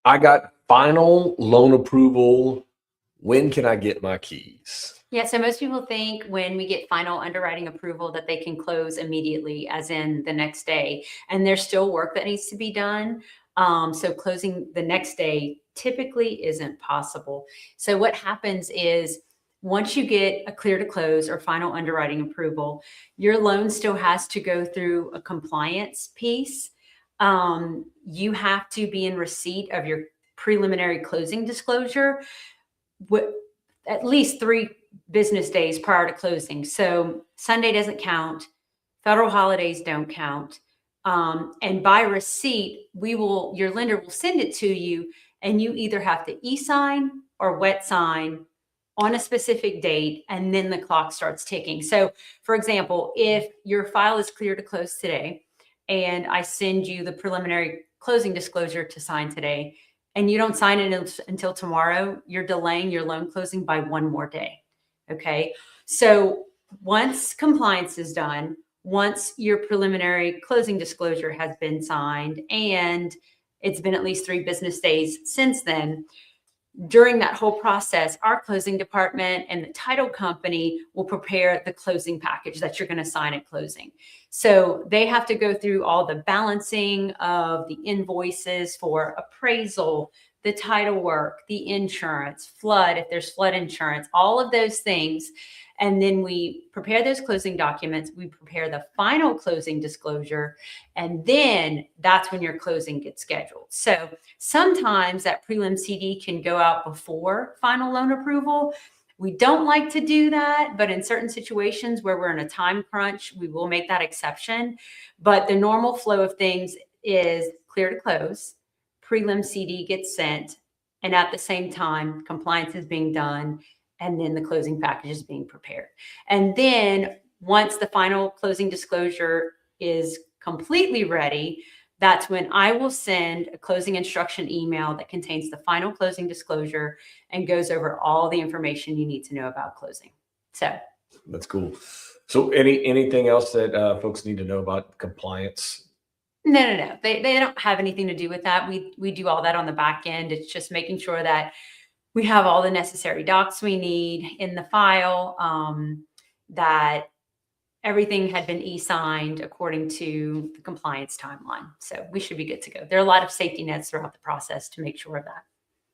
I got final loan approval. When can I get my keys? Yeah, so most people think when we get final underwriting approval that they can close immediately, as in the next day. And there's still work that needs to be done. So closing the next day typically isn't possible. So what happens is once you get a clear to close or final underwriting approval, your loan still has to go through a compliance piece. You have to be in receipt of your preliminary closing disclosure at least 3 business days prior to closing. So Sunday doesn't count, federal holidays don't count. And by receipt, your lender will send it to you, and you either have to e-sign or wet sign on a specific date, and then the clock starts ticking. So for example, if your file is clear to close today and I send you the preliminary closing disclosure to sign today, and you don't sign it until tomorrow, you're delaying your loan closing by 1 more day. Okay. So once compliance is done, once your preliminary closing disclosure has been signed, and it's been at least 3 business days since then, during that whole process, our closing department and the title company will prepare the closing package that you're going to sign at closing. So they have to go through all the balancing of the invoices for appraisal, the title work, the insurance, flood, if there's flood insurance, all of those things. And then we prepare those closing documents. We prepare the final closing disclosure. And then that's when your closing gets scheduled. So sometimes that prelim CD can go out before final loan approval. We don't like to do that, but in certain situations where we're in a time crunch, we will make that exception. But the normal flow of things is clear to close, prelim CD gets sent, and at the same time, compliance is being done, and then the closing package is being prepared. And then once the final closing disclosure is completely ready, that's when I will send a closing instruction email that contains the final closing disclosure and goes over all the information you need to know about closing. So that's cool. So anything else that folks need to know about compliance? No. They don't have anything to do with that. We do all that on the back end. It's just making sure that we have all the necessary docs we need in the file, that everything had been e-signed according to the compliance timeline. So we should be good to go. There are a lot of safety nets throughout the process to make sure of that.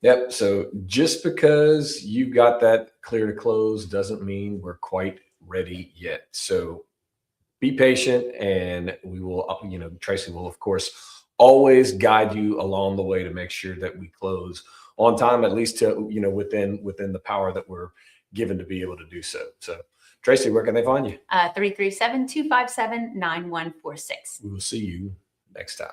Yep. So just because you've got that clear to close doesn't mean we're quite ready yet. So be patient, and we will, Tracy will, of course, always guide you along the way to make sure that we close on time, at least to, within the power that we're given to be able to do so. So Tracy, where can they find you? 337-257-9146. We will see you next time.